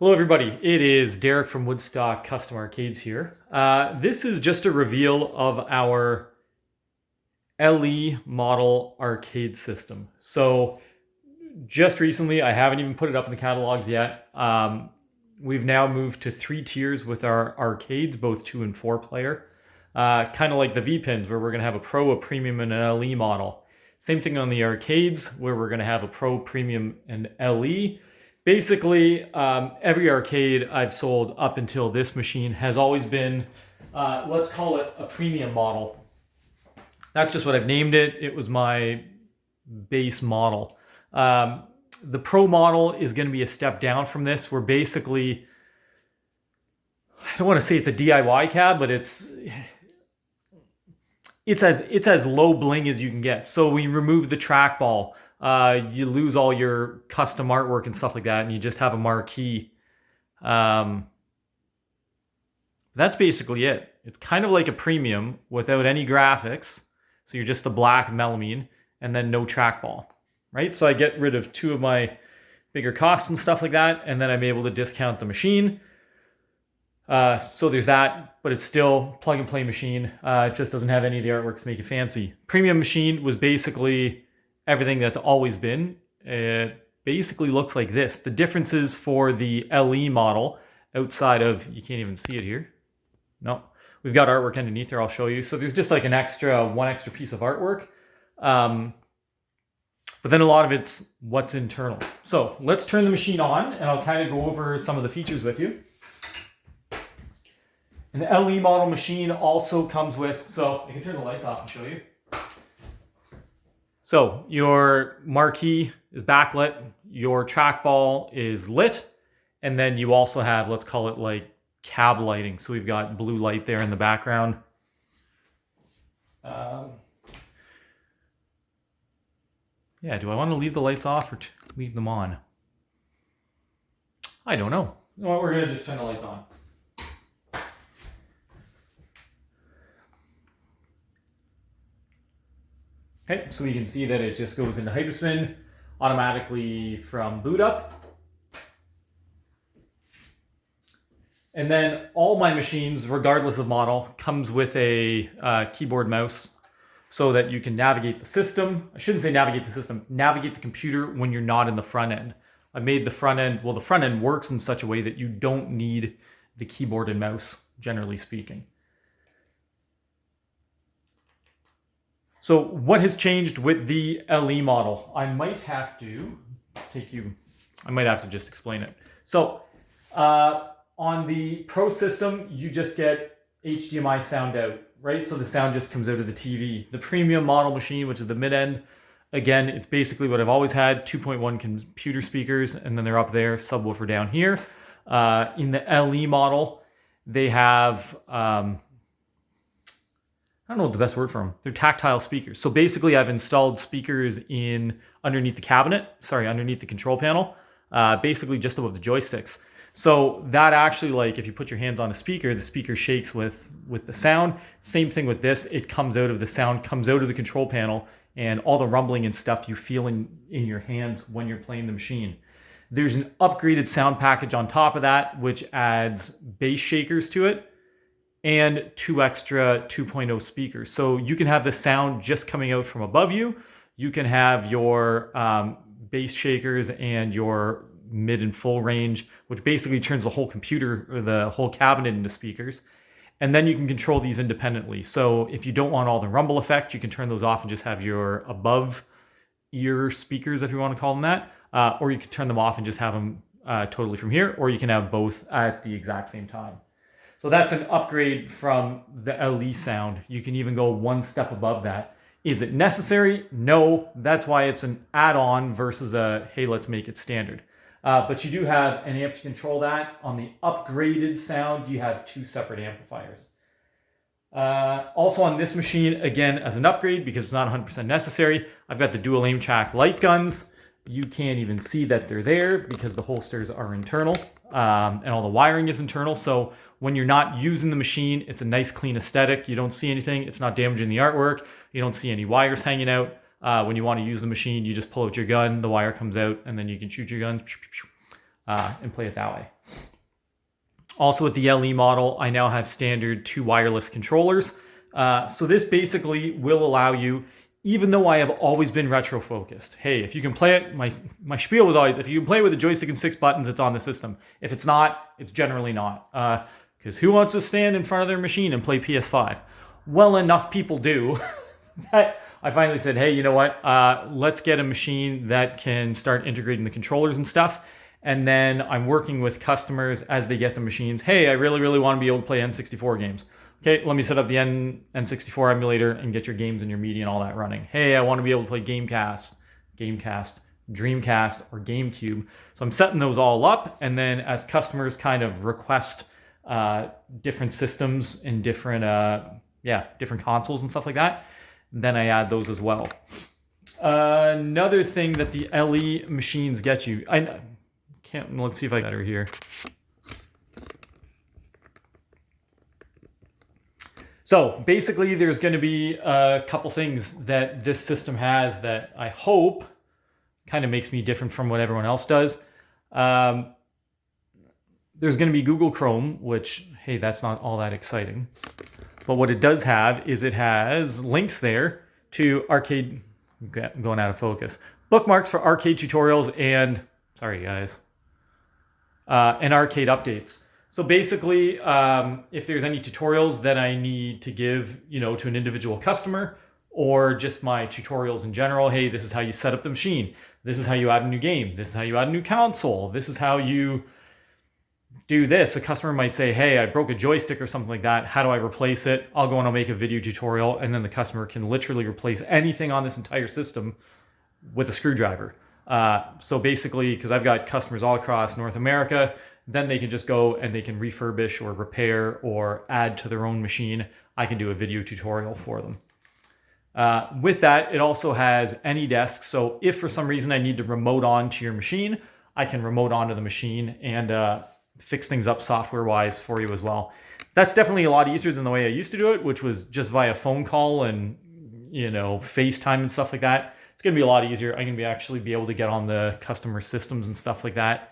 Hello, everybody. It is Derek from Woodstock Custom Arcades here. This is just a reveal of our LE model arcade system. So, just recently, I haven't even put it up in the catalogs yet. We've now moved to 3 tiers with our arcades, both 2 and 4 player. Kind of like the V-Pins, where we're going to have a Pro, a Premium, and an LE model. Same thing on the arcades, where we're going to have a Pro, Premium, and LE. Basically, every arcade I've sold up until this machine has always been, let's call it a premium model. That's just what I've named it. It was my base model. The Pro model is going to be a step down from this. We're basically, I don't want to say it's a DIY cab, but it's as low bling as you can get. So we remove the trackball. You lose all your custom artwork and stuff like that, and you just have a marquee. That's basically it. It's kind of like a premium without any graphics. So you're just a black melamine and then no trackball, right? So I get rid of 2 of my bigger costs and stuff like that, and then I'm able to discount the machine. So there's that, but it's still plug and play machine. It just doesn't have any of the artwork to make it fancy. Premium machine was basically everything that's always been. It basically looks like this. The differences for the LE model outside of, you can't even see it here. No, we've got artwork underneath there. I'll show you. So there's just like one extra piece of artwork. But then a lot of it's what's internal. So let's turn the machine on and I'll kind of go over some of the features with you. And the LE model machine also comes with, so I can turn the lights off and show you. So your marquee is backlit, your trackball is lit, and then you also have, let's call it like cab lighting. So we've got blue light there in the background. Yeah, do I want to leave the lights off or leave them on? I don't know. Well, we're going to just turn the lights on. Okay, so you can see that it just goes into Hyperspin automatically from boot up. And then all my machines, regardless of model, comes with a keyboard mouse so that you can navigate the system. I shouldn't say navigate the system, navigate the computer when you're not in the front end. I made the front end, well, the front end works in such a way that you don't need the keyboard and mouse, generally speaking. So what has changed with the LE model? I might have to just explain it. So on the Pro system, you just get HDMI sound out, right? So the sound just comes out of the TV. The premium model machine, which is the mid-end, again, it's basically what I've always had, 2.1 computer speakers, and then they're up there, subwoofer down here. In the LE model, they have... I don't know what the best word for them. They're tactile speakers. So basically I've installed speakers underneath the control panel, basically just above the joysticks. So that actually, like if you put your hands on a speaker, the speaker shakes with the sound. Same thing with this. The sound comes out of the control panel and all the rumbling and stuff you feel in your hands when you're playing the machine. There's an upgraded sound package on top of that, which adds bass shakers to it, and 2 extra 2.0 speakers. So you can have the sound just coming out from above you. You can have your bass shakers and your mid and full range, which basically turns the whole computer or the whole cabinet into speakers. And then you can control these independently. So if you don't want all the rumble effect, you can turn those off and just have your above ear speakers, if you want to call them that. Or you can turn them off and just have them totally from here, or you can have both at the exact same time. So that's an upgrade from the LE sound. You can even go one step above that. Is it necessary? No. That's why it's an add-on versus hey, let's make it standard. But you do have an amp to control that. On the upgraded sound, you have 2 separate amplifiers. Also on this machine, again, as an upgrade, because it's not 100% necessary, I've got the dual aim track light guns. You can't even see that they're there because the holsters are internal and all the wiring is internal. So when you're not using the machine, it's a nice clean aesthetic. You don't see anything. It's not damaging the artwork. You don't see any wires hanging out. When you want to use the machine, you just pull out your gun, the wire comes out, and then you can shoot your gun. and play it that way. Also with the LE model, I now have standard 2 wireless controllers. So this basically will allow you, even though I have always been retro focused, hey, if you can play it, my spiel was always, if you can play with a joystick and 6 buttons, it's on the system. If it's not, it's generally not. Because who wants to stand in front of their machine and play PS5? Well, enough people do that I finally said, hey, you know what? Let's get a machine that can start integrating the controllers and stuff. And then I'm working with customers as they get the machines. Hey, I really, really want to be able to play N64 games. Okay, let me set up the N64 emulator and get your games and your media and all that running. Hey, I want to be able to play Gamecast, Dreamcast, or GameCube. So I'm setting those all up. And then as customers kind of request different systems and different consoles and stuff like that, then I add those as well. Another thing that the LE machines get you, let's see if I got her here. So basically there's going to be a couple things that this system has that I hope kind of makes me different from what everyone else does. There's going to be Google Chrome, which, hey, that's not all that exciting. But what it does have is it has links there to arcade, going out of focus, bookmarks for arcade tutorials and, sorry guys, and arcade updates. So basically, if there's any tutorials that I need to give, to an individual customer, or just my tutorials in general, hey, this is how you set up the machine. This is how you add a new game. This is how you add a new console. This is how you do this. A customer might say, hey, I broke a joystick or something like that. How do I replace it? I'll go and I'll make a video tutorial, and then the customer can literally replace anything on this entire system with a screwdriver. So basically, because I've got customers all across North America, then they can just go and they can refurbish or repair or add to their own machine. I can do a video tutorial for them. With that, it also has AnyDesk. So if for some reason I need to remote on to your machine, I can remote onto the machine and fix things up software-wise for you as well. That's definitely a lot easier than the way I used to do it, which was just via phone call and, FaceTime and stuff like that. It's going to be a lot easier. I'm going to actually be able to get on the customer systems and stuff like that.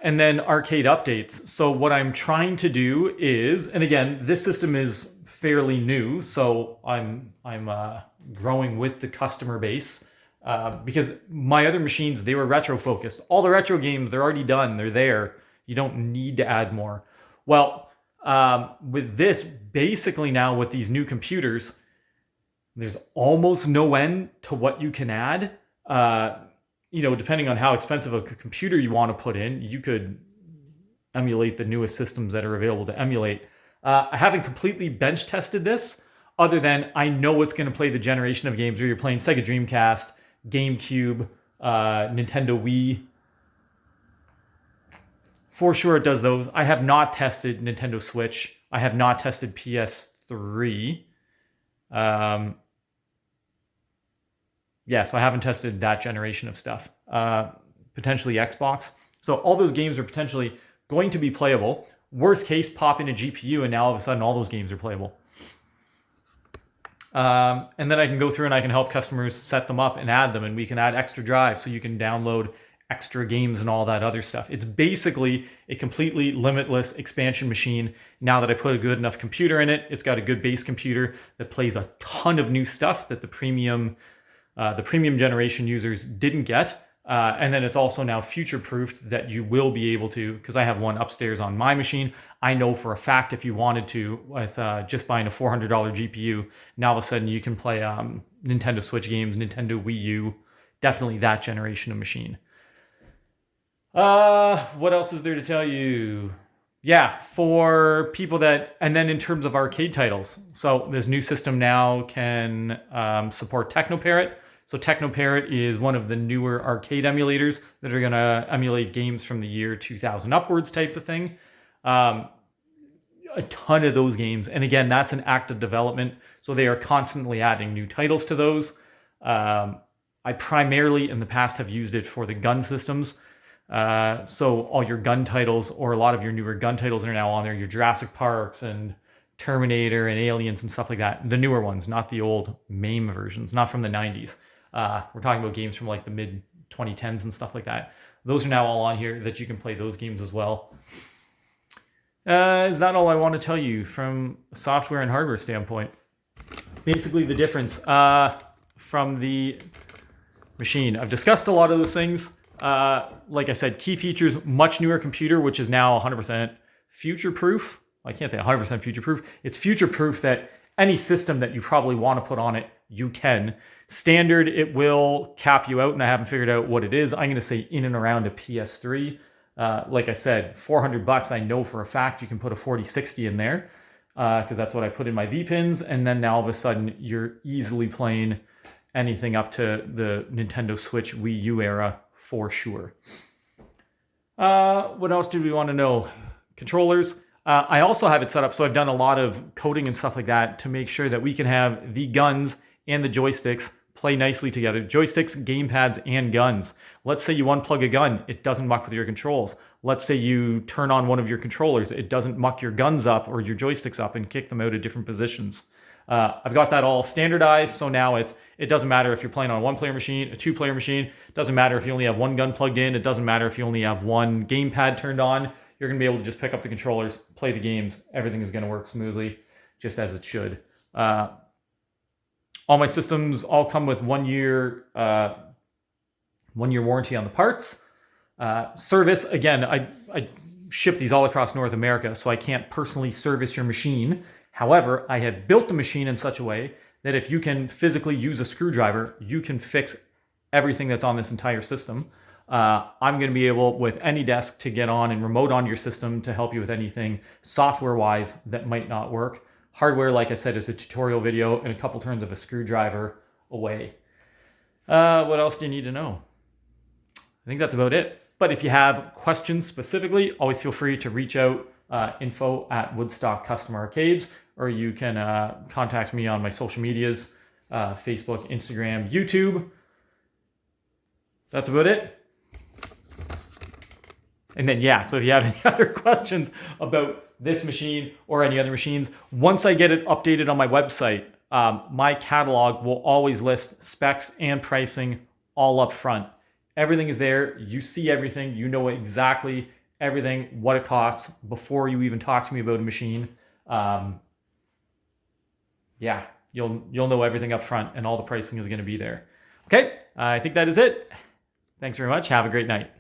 And then arcade updates. So what I'm trying to do is, and again, this system is fairly new, so I'm growing with the customer base because my other machines, they were retro focused. All the retro games, they're already done. They're there. You don't need to add more. Well, with this, basically now with these new computers, there's almost no end to what you can add. Depending on how expensive a computer you want to put in, you could emulate the newest systems that are available to emulate. I haven't completely bench tested this, other than I know it's going to play the generation of games where you're playing Sega Dreamcast, GameCube, Nintendo Wii. For sure it does those. I have not tested Nintendo Switch. I have not tested PS3. So I haven't tested that generation of stuff. Potentially Xbox. So all those games are potentially going to be playable. Worst case, pop in a GPU and now all of a sudden all those games are playable. And then I can go through and I can help customers set them up and add them, and we can add extra drives so you can download extra games and all that other stuff. It's basically a completely limitless expansion machine. Now that I put a good enough computer in it, it's got a good base computer that plays a ton of new stuff that the premium generation users didn't get. And then it's also now future-proofed that you will be able to, because I have one upstairs on my machine. I know for a fact if you wanted to, with just buying a $400 GPU, now all of a sudden you can play Nintendo Switch games, Nintendo Wii U, definitely that generation of machine. What else is there to tell you? Yeah, for people that, and then in terms of arcade titles. So this new system now can support Technoparrot. So Technoparrot is one of the newer arcade emulators that are going to emulate games from the year 2000 upwards type of thing. A ton of those games. And again, that's an active development. So they are constantly adding new titles to those. I primarily in the past have used it for the gun systems. So all your gun titles, or a lot of your newer gun titles are now on there. Your Jurassic Parks and Terminator and Aliens and stuff like that. The newer ones, not the old MAME versions, not from the 90s. We're talking about games from like the mid 2010s and stuff like that. Those are now all on here that you can play those games as well. Is that all I want to tell you from a software and hardware standpoint? Basically the difference from the machine. I've discussed a lot of those things. Like I said, key features, much newer computer, which is now 100% future-proof. I can't say 100% future-proof. It's future-proof that any system that you probably want to put on it, you can. Standard, it will cap you out, and I haven't figured out what it is. I'm going to say in and around a PS3. Like I said, $400, I know for a fact you can put a 4060 in there, because that's what I put in my V-pins, and then now all of a sudden you're easily playing anything up to the Nintendo Switch Wii U era for sure. What else do we want to know? Controllers. I also have it set up, so I've done a lot of coding and stuff like that to make sure that we can have the guns and the joysticks play nicely together. Joysticks, gamepads, and guns. Let's say you unplug a gun, it doesn't muck with your controls. Let's say you turn on one of your controllers, it doesn't muck your guns up or your joysticks up and kick them out of different positions. I've got that all standardized, so now it doesn't matter if you're playing on a one-player machine, a two-player machine. It doesn't matter if you only have one gun plugged in. It doesn't matter if you only have one gamepad turned on. You're going to be able to just pick up the controllers, play the games. Everything is going to work smoothly, just as it should. All my systems all come with 1 year warranty on the parts. Service, again, I ship these all across North America, so I can't personally service your machine. However, I have built the machine in such a way that if you can physically use a screwdriver, you can fix everything that's on this entire system. I'm going to be able, with AnyDesk, to get on and remote on your system to help you with anything software-wise that might not work. Hardware, like I said, is a tutorial video and a couple turns of a screwdriver away. What else do you need to know? I think that's about it. But if you have questions specifically, always feel free to reach out, info@Woodstock Custom Arcades, or you can contact me on my social medias, Facebook, Instagram, YouTube. That's about it. And then, yeah, so if you have any other questions about this machine or any other machines, once I get it updated on my website, my catalog will always list specs and pricing all up front. Everything is there. You see everything. You know exactly everything, what it costs before you even talk to me about a machine. Yeah, you'll know everything up front, and all the pricing is going to be there. Okay, I think that is it. Thanks very much. Have a great night.